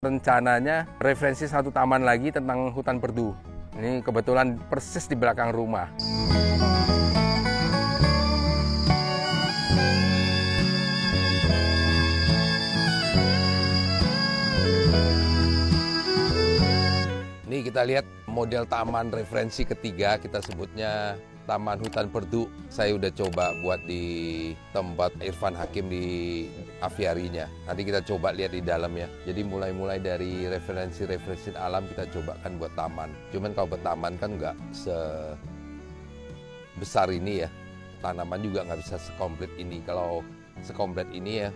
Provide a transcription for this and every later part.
Rencananya referensi satu taman lagi tentang hutan perdu. Ini kebetulan persis di belakang rumah. Ini kita lihat model taman referensi ketiga, kita sebutnya Taman Hutan Perdu. Saya udah coba buat di tempat Irfan Hakim di aviarinya. Nanti kita coba lihat di dalamnya. Jadi mulai dari referensi alam kita cobakan buat taman. Cuman kalau buat taman kan nggak sebesar ini ya. Tanaman juga nggak bisa sekomplit ini. Kalau sekomplit ini ya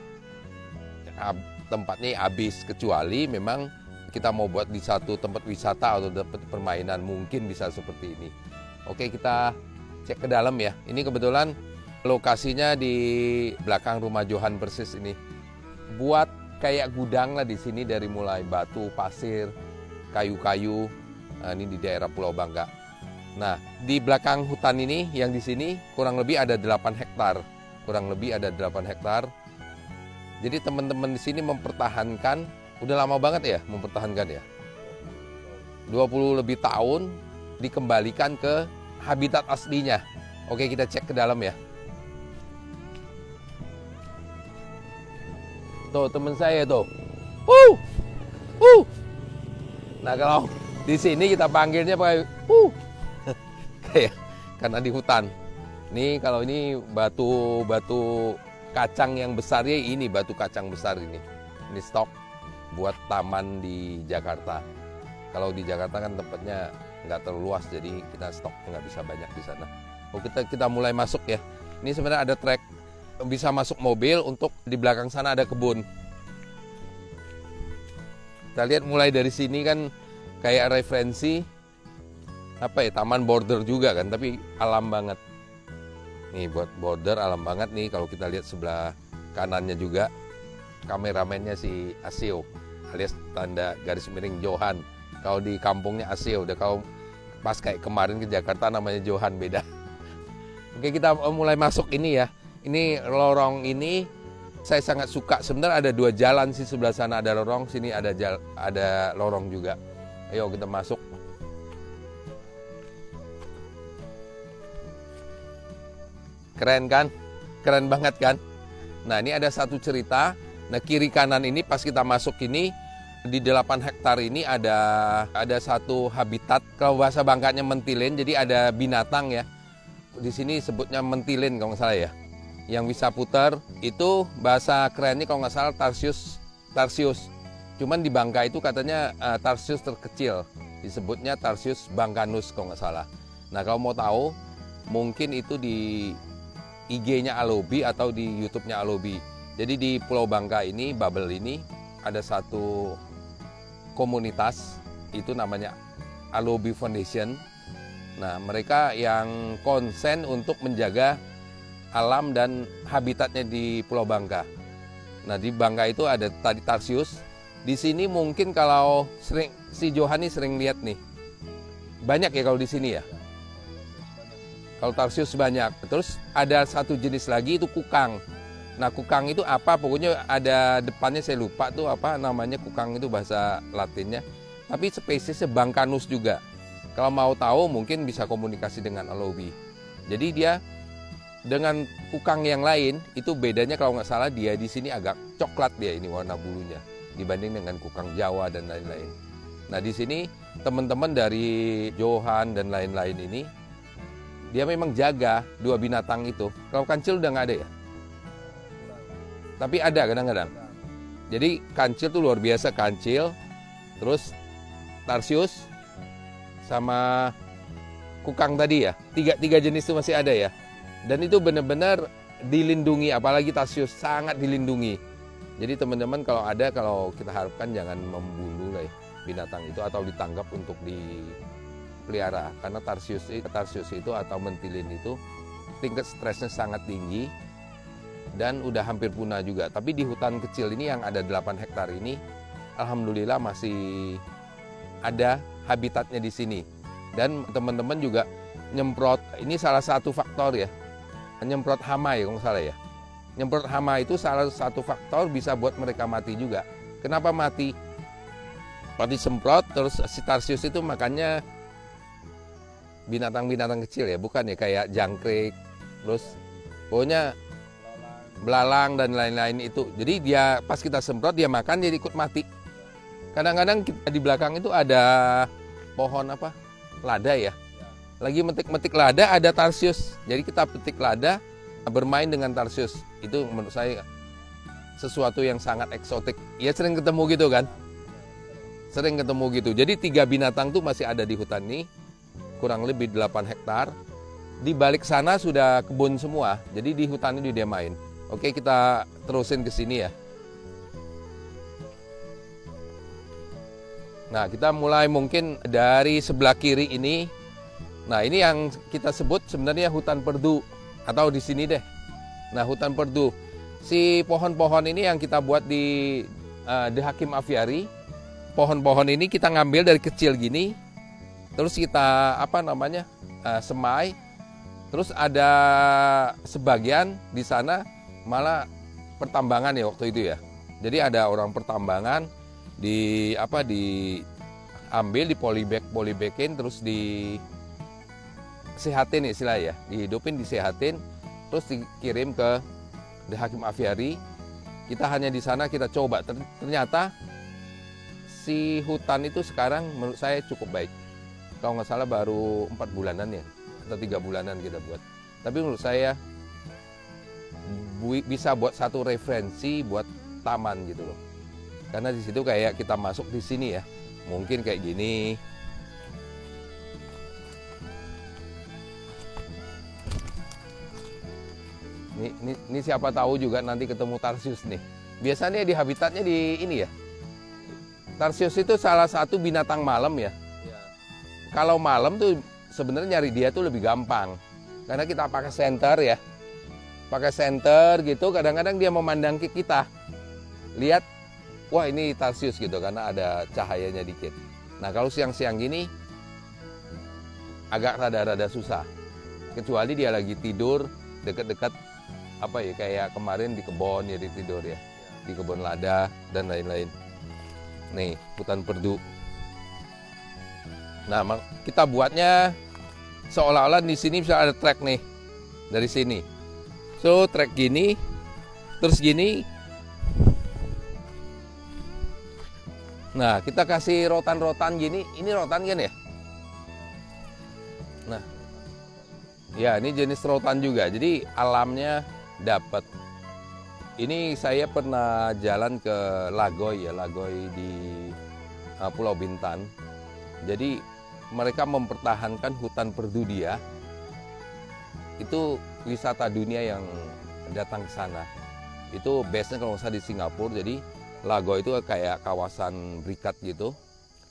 tempatnya habis, kecuali memang kita mau buat di satu tempat wisata atau tempat permainan, mungkin bisa seperti ini. Oke, kita cek ke dalam ya. Ini kebetulan lokasinya di belakang rumah Johan persis ini. Buat kayak gudang lah di sini, dari mulai batu, pasir, kayu-kayu. Nah, ini di daerah Pulau Bangka. Nah, di belakang hutan ini yang di sini kurang lebih ada 8 hektar. Kurang lebih ada 8 hektar. Jadi teman-teman di sini mempertahankan, udah lama banget ya mempertahankan ya. 20 lebih tahun dikembalikan ke habitat aslinya. Oke, kita cek ke dalam ya. Tuh, teman saya tuh. Nah, kalau di sini kita panggilnya pakai kayak karena di hutan. Nih, kalau ini batu kacang yang besar ya, ini batu kacang besar ini. Ini stok buat taman di Jakarta. Kalau di Jakarta kan tempatnya nggak terlalu luas, jadi kita stoknya nggak bisa banyak di sana. Oh, kita mulai masuk ya. Ini sebenarnya ada trek, bisa masuk mobil. Untuk di belakang sana ada kebun. Kita lihat mulai dari sini kan kayak referensi apa ya, taman border juga kan, tapi alam banget. Nih buat border alam banget nih. Kalau kita lihat sebelah kanannya juga kameramennya si Asio, alias tanda garis miring Johan. Kalau di kampungnya Asio, udah kalau pas kayak kemarin ke Jakarta namanya Johan, beda. Oke, kita mulai masuk ini ya. Ini lorong ini saya sangat suka. Sebenarnya ada 2 jalan sih, sebelah sana ada lorong, sini ada lorong juga. Ayo kita masuk. Keren kan? Keren banget kan? Nah, ini ada satu cerita. Nah, kiri kanan ini pas kita masuk ini, di 8 hektar ini ada satu habitat, kalau bahasa Bangkanya mentilin, jadi ada binatang ya. Di sini sebutnya mentilin kalau nggak salah ya. Yang bisa putar, itu bahasa kerennya kalau nggak salah Tarsius. Cuman di Bangka itu katanya Tarsius terkecil, disebutnya Tarsius bangkanus kalau nggak salah. Nah, kalau mau tahu, mungkin itu di IG-nya Alobi atau di YouTube-nya Alobi. Jadi di Pulau Bangka ini, Babel ini, ada satu komunitas, itu namanya Alobi Foundation. Nah, mereka yang konsen untuk menjaga alam dan habitatnya di Pulau Bangka. Nah, di Bangka itu ada tadi Tarsius. Di sini mungkin kalau si Johani sering lihat nih. Banyak ya kalau di sini ya. Kalau Tarsius banyak. Terus ada satu jenis lagi itu kukang. Nah, kukang itu apa? Pokoknya ada depannya saya lupa tuh apa namanya, kukang itu bahasa Latinnya. Tapi spesiesnya bangkanus juga. Kalau mau tahu mungkin bisa komunikasi dengan Alobi. Jadi dia dengan kukang yang lain itu bedanya kalau nggak salah dia di sini agak coklat dia ini warna bulunya dibanding dengan kukang Jawa dan lain-lain. Nah, di sini teman-teman dari Johan dan lain-lain ini dia memang jaga 2 binatang itu. Kalau kancil udah nggak ada ya? Tapi ada kadang-kadang. Jadi kancil tuh luar biasa, kancil, terus Tarsius, sama kukang tadi ya. Tiga jenis itu masih ada ya. Dan itu benar-benar dilindungi, apalagi Tarsius sangat dilindungi. Jadi teman-teman kalau kita harapkan jangan membunuh lah ya, binatang itu atau ditangkap untuk dipelihara. Karena Tarsius itu atau mentilin itu tingkat stresnya sangat tinggi dan udah hampir punah juga. Tapi di hutan kecil ini yang ada 8 hektar ini, alhamdulillah masih ada habitatnya di sini. Dan teman-teman juga nyemprot, ini salah satu faktor ya, nyemprot hama ya kalau nggak salah ya. Nyemprot hama itu salah satu faktor bisa buat mereka mati juga. Kenapa mati? Pas disemprot, terus si tarsius itu makannya binatang-binatang kecil ya, bukan ya kayak jangkrik, terus pokoknya belalang dan lain-lain itu. Jadi dia pas kita semprot dia makan, dia ikut mati. Kadang-kadang di belakang itu ada pohon apa? Lada ya. Lagi metik-metik lada ada tarsius. Jadi kita petik lada, bermain dengan tarsius. Itu menurut saya sesuatu yang sangat eksotik. Ya sering ketemu gitu kan? Sering ketemu gitu. Jadi 3 binatang tuh masih ada di hutan ini. Kurang lebih 8 hektar. Di balik sana sudah kebun semua. Jadi di hutan ini dia main. Oke, kita terusin ke sini ya. Nah, kita mulai mungkin dari sebelah kiri ini. Nah, ini yang kita sebut sebenarnya hutan perdu. Atau di sini deh. Nah, hutan perdu. Si pohon-pohon ini yang kita buat di The Hakim Aviary. Pohon-pohon ini kita ngambil dari kecil gini. Terus kita semai. Terus ada sebagian di sana malah pertambangan ya waktu itu ya. Jadi ada orang pertambangan diambil, dipolibekin, terus disehatin istilahnya ya, dihidupin, disehatin, terus dikirim ke The Hakim Aviary. Kita hanya di sana kita coba, ternyata si hutan itu sekarang menurut saya cukup baik. Kalau nggak salah baru 4 bulanan ya, atau 3 bulanan kita buat. Tapi menurut saya bisa buat satu referensi buat taman gitu loh. Karena di situ kayak kita masuk di sini ya, mungkin kayak gini. Ini siapa tahu juga nanti ketemu tarsius nih. Biasanya di habitatnya di ini ya. Tarsius itu salah satu binatang malam ya. Kalau malam tuh sebenarnya nyari dia tuh lebih gampang. Karena kita pakai senter ya. Pakai senter gitu, kadang-kadang dia memandang ke kita. Lihat, wah ini tarsius gitu karena ada cahayanya dikit. Nah, kalau siang-siang gini agak rada-rada susah. Kecuali dia lagi tidur dekat-dekat kayak kemarin di kebun ya, tidur ya. Di kebun lada dan lain-lain. Nih, hutan perdu. Nah, kita buatnya seolah-olah di sini bisa ada trek nih. Dari sini. So, trek gini, terus gini. Nah, kita kasih rotan-rotan gini. Ini rotan kan ya? Nah. Ya, ini jenis rotan juga. Jadi, alamnya dapat. Ini saya pernah jalan ke Lagoy ya, Lagoy di Pulau Bintan. Jadi mereka mempertahankan hutan perdu dia. Itu wisata dunia yang datang ke sana. Itu base-nya kalau nggak salah di Singapura. Jadi Lagoy itu kayak kawasan berikat gitu,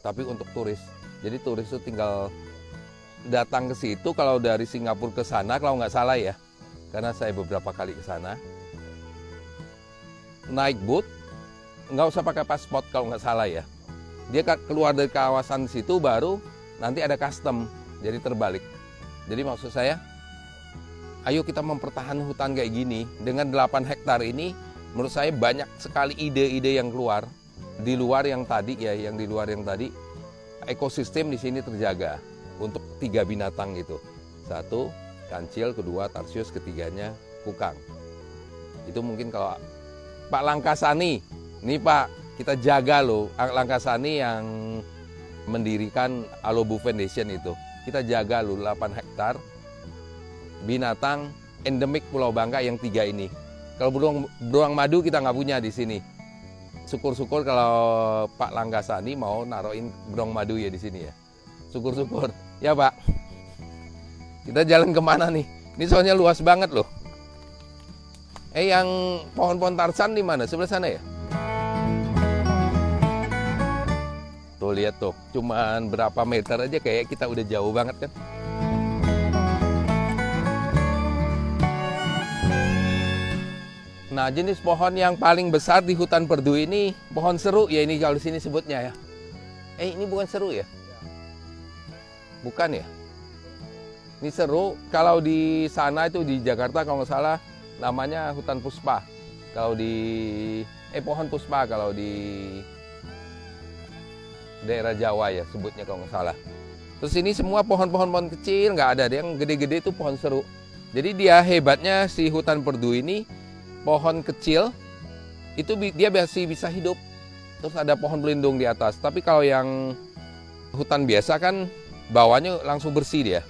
tapi untuk turis. Jadi turis itu tinggal datang ke situ. Kalau dari Singapura ke sana, kalau nggak salah ya, karena saya beberapa kali ke sana. Naik boat, nggak usah pakai paspor kalau nggak salah ya. Dia keluar dari kawasan situ baru nanti ada custom, jadi terbalik. Jadi maksud saya, ayo kita mempertahankan hutan kayak gini. Dengan 8 hektar ini, menurut saya banyak sekali ide-ide yang keluar. Di luar yang tadi ya, ekosistem di sini terjaga untuk 3 binatang itu. 1, kancil, 2, tarsius, 3-nya kukang. Itu mungkin kalau Pak Langkasani, nih Pak, kita jaga loh. Langkasani yang mendirikan Alobu Foundation itu. Kita jaga loh 8 hektar binatang endemik Pulau Bangka yang 3 ini. Kalau beruang madu kita nggak punya di sini. Syukur-syukur kalau Pak Langkasani mau naruhin beruang madu ya di sini ya. Syukur-syukur. Ya Pak. Kita jalan kemana nih? Ini soalnya luas banget loh. Yang pohon-pohon tarsan di mana? Sebelah sana ya? Tuh lihat tuh, cuman berapa meter aja kayak kita udah jauh banget kan? Nah, jenis pohon yang paling besar di hutan perdu ini pohon seru ya, ini kalau di sini sebutnya ya. Ini bukan seru ya? Bukan ya? Ini seru. Kalau di sana itu di Jakarta kalau nggak salah namanya hutan puspa. Kalau di pohon puspa kalau di daerah Jawa ya sebutnya kalau nggak salah. Terus ini semua pohon-pohon kecil, nggak ada. Yang gede-gede itu pohon seru. Jadi dia hebatnya si hutan Perdu ini, pohon kecil itu dia masih bisa hidup. Terus ada pohon pelindung di atas. Tapi kalau yang hutan biasa kan bawahnya langsung bersih dia.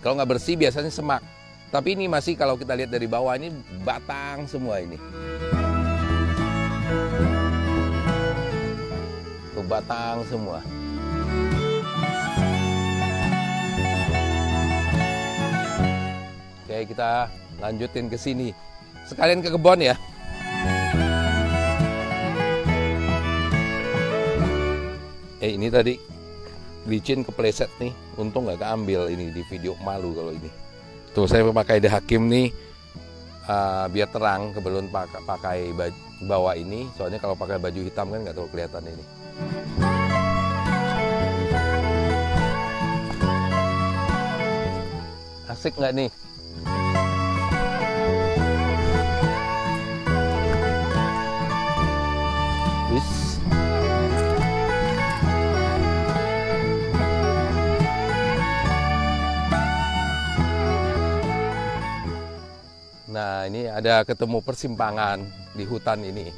Kalau nggak bersih biasanya semak. Tapi ini masih kalau kita lihat dari bawah ini batang semua ini. Tuh batang semua. Oke, kita lanjutin ke sini. Sekalian ke kebun ya. Ini tadi licin kepleset nih. Untung nggak keambil ini di video, malu kalau ini. Tuh saya pakai The Hakim nih biar terang, belum pakai bawah ini. Soalnya kalau pakai baju hitam kan nggak terlalu kelihatan ini. Asik nggak nih? Wis. Nah, ini ada ketemu persimpangan di hutan ini.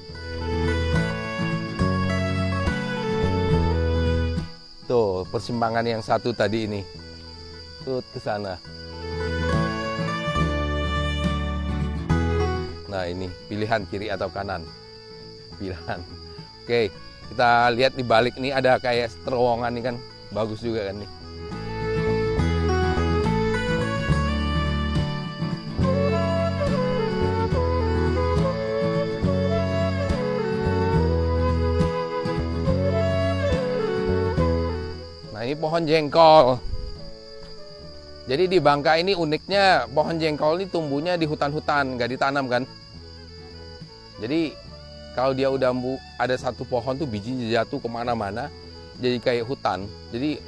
Tuh, persimpangan yang satu tadi ini. Tuh ke sana. Nah, ini pilihan kiri atau kanan. Pilihan. Oke, kita lihat di balik nih ada kayak terowongan nih kan. Bagus juga kan nih. Ini pohon jengkol. Jadi di Bangka ini uniknya pohon jengkol ini tumbuhnya di hutan-hutan, nggak ditanam kan. Jadi kalau dia udah ada satu pohon tuh bijinya jatuh kemana-mana, jadi kayak hutan. Jadi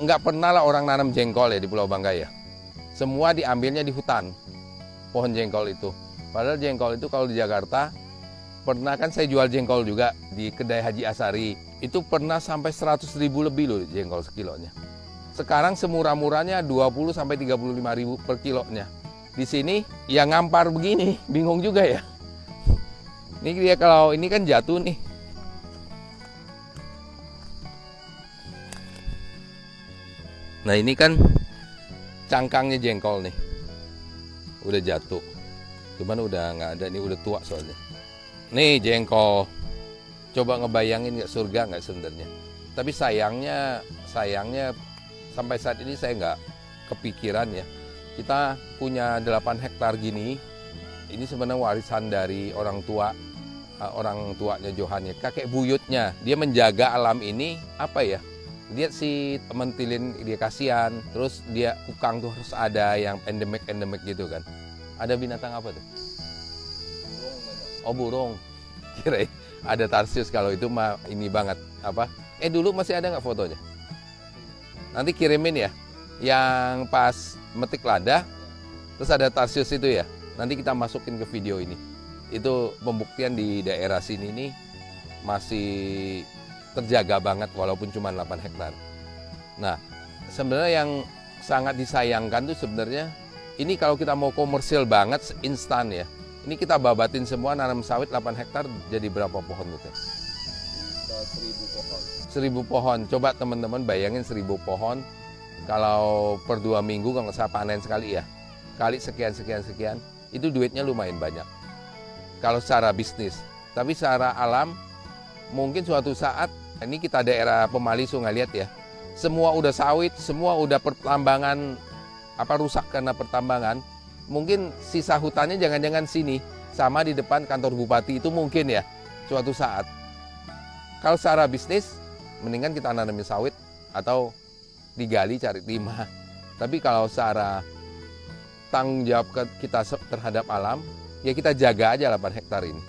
nggak pernah lah orang nanam jengkol ya di Pulau Bangka ya. Semua diambilnya di hutan, pohon jengkol itu. Padahal jengkol itu kalau di Jakarta, pernah kan saya jual jengkol juga di kedai Haji Asari. Itu pernah sampai 100.000 lebih loh jengkol sekilonya. Sekarang semurah-murahnya 20 sampai 35.000 per kilonya. Di sini ya ngampar begini, bingung juga ya. Ini dia kalau ini kan jatuh nih. Nah ini kan cangkangnya jengkol nih. Udah jatuh. Cuman udah nggak ada, ini udah tua soalnya. Nih jengkol. Coba ngebayangin nggak surga nggak sebenarnya. Tapi sayangnya sampai saat ini saya nggak kepikiran ya. Kita punya 8 hektar gini. Ini sebenarnya warisan dari orang tuanya Johan ya, kakek buyutnya. Dia menjaga alam ini apa ya? Lihat si mentilin dia kasihan. Terus dia kukang tuh harus ada yang endemik gitu kan. Ada binatang apa tuh? Burung. Oh burung. Kirain ada tarsius, kalau itu mah ini banget apa? Dulu masih ada nggak fotonya? Nanti kirimin ya. Yang pas metik lada, terus ada tarsius itu ya. Nanti kita masukin ke video ini. Itu pembuktian di daerah sini nih masih terjaga banget walaupun cuma 8 hektar. Nah, sebenarnya yang sangat disayangkan tuh sebenarnya ini kalau kita mau komersil banget instan ya. Ini kita babatin semua nanam sawit 8 hektar jadi berapa pohon gitu? 1.000 pohon. 1.000 pohon. Coba teman-teman bayangin 1.000 pohon. Kalau per 2 minggu kalau nggak salah panen sekali ya. Kali sekian. Itu duitnya lumayan banyak. Kalau secara bisnis. Tapi secara alam mungkin suatu saat, ini kita daerah Pemali Sungai Liat ya. Semua udah sawit, semua udah pertambangan rusak karena pertambangan. Mungkin sisa hutannya jangan-jangan sini, sama di depan kantor bupati itu mungkin ya, suatu saat. Kalau secara bisnis, mendingan kita nanamin sawit atau digali cari timah. Tapi kalau secara tanggung jawab kita terhadap alam, ya kita jaga aja 8 hektar ini.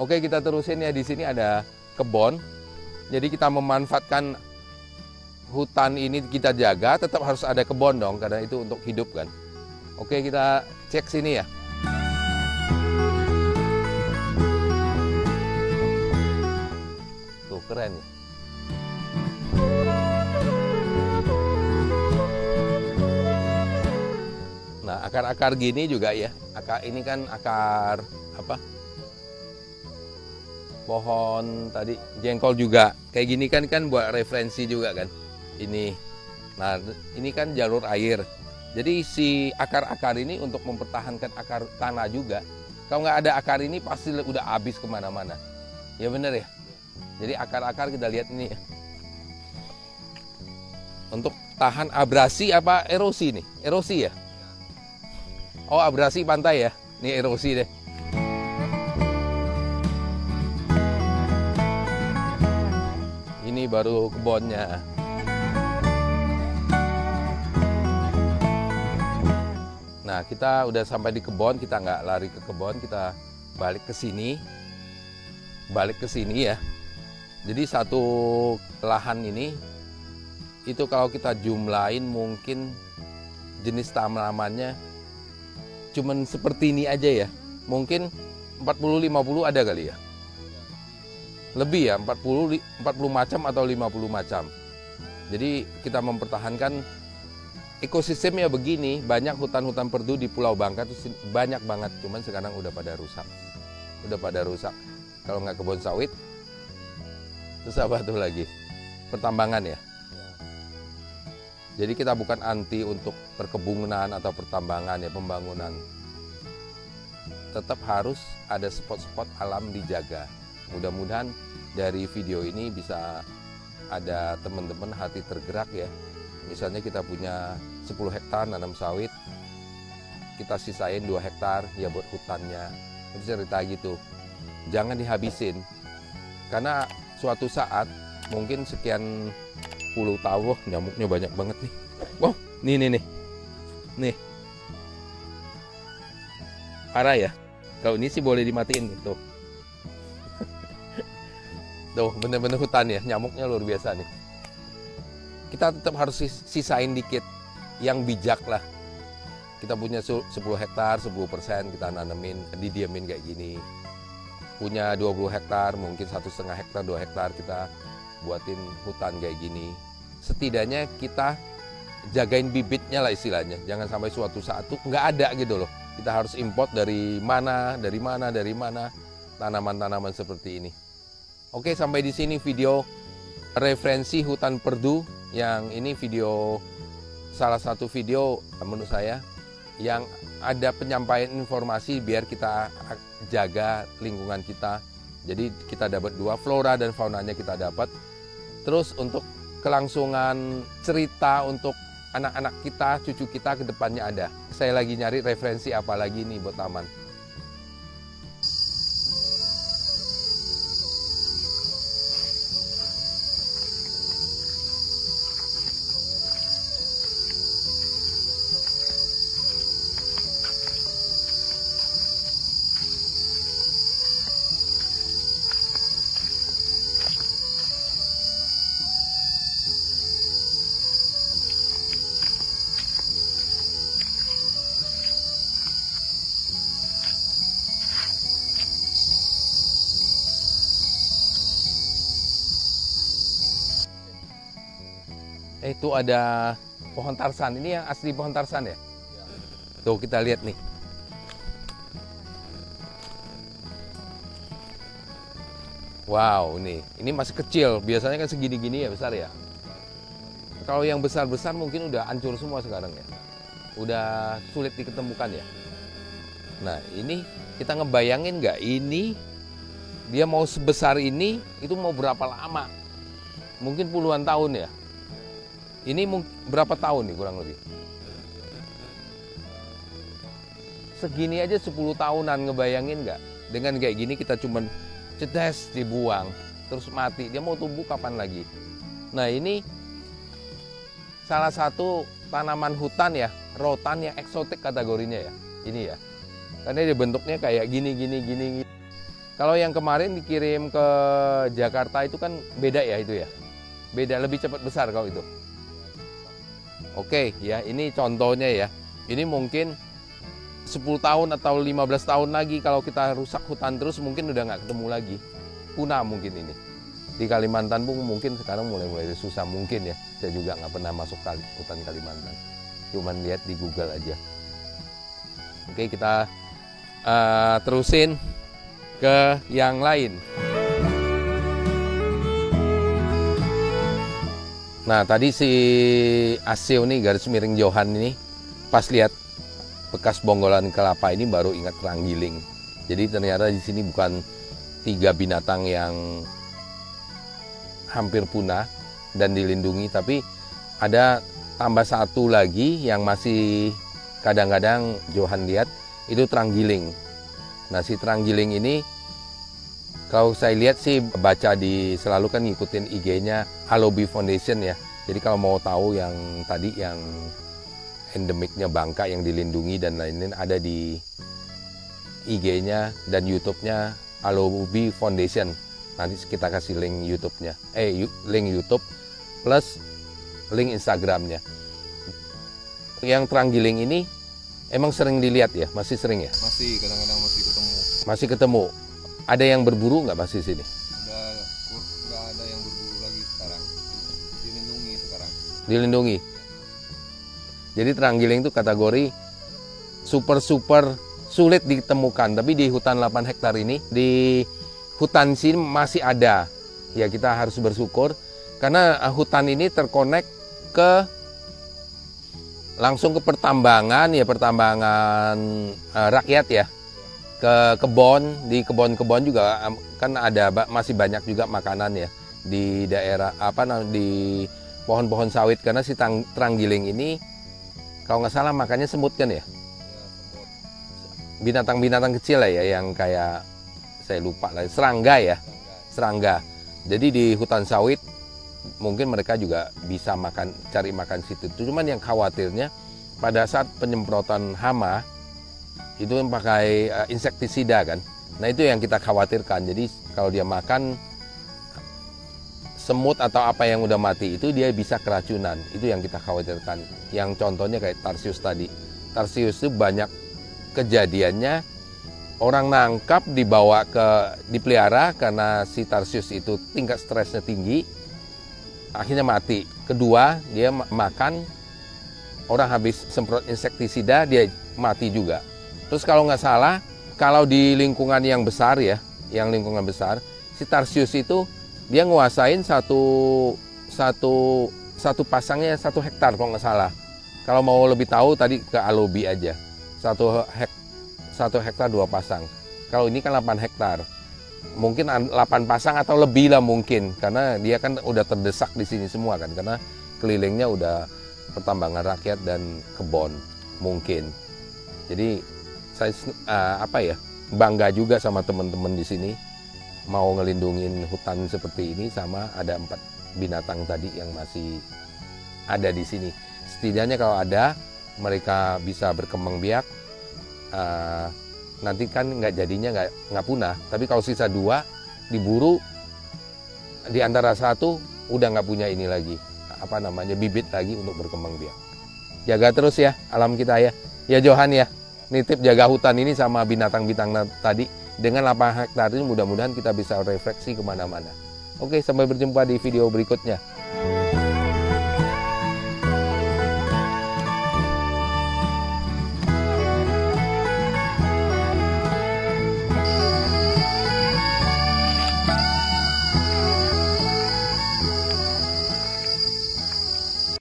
Oke, kita terusin ya, di sini ada kebun. Jadi kita memanfaatkan hutan ini kita jaga, tetap harus ada kebun dong, karena itu untuk hidup kan. Oke, kita cek sini ya. Tuh, keren ya. Nah, akar-akar gini juga ya. Ini kan akar apa? Pohon tadi jengkol juga. Kayak gini kan buat referensi juga kan. Ini. Nah, ini kan jalur air. Jadi si akar-akar ini untuk mempertahankan akar tanah juga. Kalau nggak ada akar ini pasti udah habis kemana-mana. Ya bener ya. Jadi akar-akar kita lihat ini ya. Untuk tahan abrasi apa erosi nih? Erosi ya? Oh, abrasi pantai ya. Ini erosi deh. Ini baru kebunnya. Nah, kita udah sampai di kebun, kita nggak lari ke kebun, kita balik ke sini. Balik ke sini ya. Jadi satu lahan ini, itu kalau kita jumlahin mungkin jenis tanamannya cuman seperti ini aja ya. Mungkin 40-50 ada kali ya. Lebih ya, 40 macam atau 50 macam. Jadi kita mempertahankan ekosistemnya begini. Banyak hutan-hutan perdu di Pulau Bangka itu banyak banget. Cuman sekarang udah pada rusak. Udah pada rusak. Kalau nggak kebun sawit, terus apa tuh lagi? Pertambangan ya. Jadi kita bukan anti untuk perkebunan atau pertambangan ya, pembangunan. Tetap harus ada spot-spot alam dijaga. Mudah-mudahan dari video ini bisa ada teman-teman hati tergerak ya. Misalnya kita punya 10 hektar nanam sawit, kita sisain 2 hektar ya buat hutannya. Itu cerita gitu. Jangan dihabisin. Karena suatu saat mungkin sekian puluh tahun, nyamuknya banyak banget nih. Wow, nih. Nih. Parah ya. Kalau ini sih boleh dimatiin tuh. Tuh, bener-bener hutan ya, nyamuknya luar biasa nih. Kita tetap harus sisain dikit, yang bijak lah. Kita punya 10 hektar, 10% kita nanemin, didiamin kayak gini. Punya 20 hektar, mungkin 1,5 hektar, 2 hektar kita buatin hutan kayak gini. Setidaknya kita jagain bibitnya lah istilahnya. Jangan sampai suatu saat tuh nggak ada gitu loh. Kita harus import dari mana tanaman-tanaman seperti ini. Oke, sampai di sini video referensi hutan perdu. Yang ini video, salah satu video menurut saya yang ada penyampaian informasi biar kita jaga lingkungan kita. Jadi kita dapat 2, flora dan faunanya kita dapat. Terus untuk kelangsungan cerita untuk anak-anak kita, cucu kita ke depannya ada. Saya lagi nyari referensi apa lagi nih buat taman. Itu ada pohon tarsan. Ini yang asli pohon tarsan ya? Tuh kita lihat nih. Wow, ini masih kecil. Biasanya kan segini-gini ya, besar ya. Kalau yang besar-besar mungkin udah hancur semua sekarang ya. Udah sulit diketemukan ya. Nah, ini kita ngebayangin nggak ini dia mau sebesar ini, itu mau berapa lama? Mungkin puluhan tahun ya. Ini berapa tahun nih kurang lebih? Segini aja 10 tahunan, ngebayangin nggak? Dengan kayak gini kita cuman cedes dibuang, terus mati. Dia mau tumbuh kapan lagi? Nah, ini salah satu tanaman hutan ya, rotan yang eksotik kategorinya ya. Ini ya. Karena dia bentuknya kayak gini. Kalau yang kemarin dikirim ke Jakarta itu kan beda ya itu ya. Beda, lebih cepat besar kalau itu. Oke ya, ini contohnya ya. Ini mungkin 10 tahun atau 15 tahun lagi kalau kita rusak hutan terus mungkin udah nggak ketemu lagi. Punah mungkin ini. Di Kalimantan pun mungkin sekarang mulai susah mungkin ya. Saya juga nggak pernah masuk hutan Kalimantan. Cuman lihat di Google aja. Oke, kita terusin ke yang lain. Nah, tadi si Asio nih, garis miring Johan ini, pas lihat bekas bonggolan kelapa ini baru ingat teranggiling. Jadi ternyata di sini bukan 3 binatang yang hampir punah dan dilindungi, tapi ada tambah 1 lagi yang masih kadang-kadang Johan lihat, itu teranggiling. Nah, si teranggiling ini kalau saya lihat sih baca selalu kan ngikutin IG-nya Alobi Foundation ya. Jadi kalau mau tahu yang tadi yang endemiknya Bangka yang dilindungi dan lain-lain ada di IG-nya dan YouTube-nya Alobi Foundation. Nanti kita kasih link YouTube-nya. Link YouTube plus link Instagram-nya. Yang teranggiling ini emang sering dilihat ya? Masih sering ya? Masih, kadang-kadang masih ketemu. Masih ketemu. Ada yang berburu nggak masih sini? Nggak ada yang berburu lagi sekarang. Dilindungi sekarang. Dilindungi. Jadi teranggiling itu kategori super sulit ditemukan. Tapi di hutan 8 hektar ini, di hutan sini masih ada. Ya kita harus bersyukur karena hutan ini terkonek langsung ke pertambangan ya, pertambangan rakyat ya. Ke kebon, di kebon-kebon juga kan ada masih banyak juga makanan ya di daerah di pohon-pohon sawit karena si teranggiling ini kalau nggak salah makannya semut kan ya? Binatang-binatang kecil lah ya yang kayak saya lupa lah, serangga ya, serangga. Jadi di hutan sawit mungkin mereka juga bisa cari makan situ. Cuman yang khawatirnya pada saat penyemprotan hama itu yang pakai insektisida kan. Nah itu yang kita khawatirkan. Jadi kalau dia makan semut atau apa yang udah mati itu dia bisa keracunan. Itu yang kita khawatirkan. Yang contohnya kayak tarsius tadi. Tarsius itu banyak kejadiannya orang nangkap dipelihara karena si tarsius itu tingkat stresnya tinggi, akhirnya mati. Kedua, dia makan, orang habis semprot insektisida, dia mati juga. Terus kalau nggak salah, kalau di lingkungan yang besar ya, yang lingkungan besar, si tarsius itu dia nguasain satu pasangnya 1 hektar kalau nggak salah. Kalau mau lebih tahu tadi ke Alobi aja. 1 hektar 2 pasang. Kalau ini kan 8 hektar. Mungkin 8 pasang atau lebih lah mungkin. Karena dia kan udah terdesak di sini semua kan. Karena kelilingnya udah pertambangan rakyat dan kebon. Mungkin. Jadi saya bangga juga sama teman-teman di sini. Mau ngelindungin hutan seperti ini sama ada 4 binatang tadi yang masih ada di sini. Setidaknya kalau ada mereka bisa berkembang biak. Nanti kan jadinya nggak punah. Tapi kalau sisa 2 diburu, di antara 1 udah nggak punya ini lagi, bibit lagi untuk berkembang biak. Jaga terus ya alam kita ya. Ya Johan ya, nitip jaga hutan ini sama binatang-binatang tadi. Dengan 8 hektar ini mudah-mudahan kita bisa refleksi kemana-mana. Oke, sampai berjumpa di video berikutnya.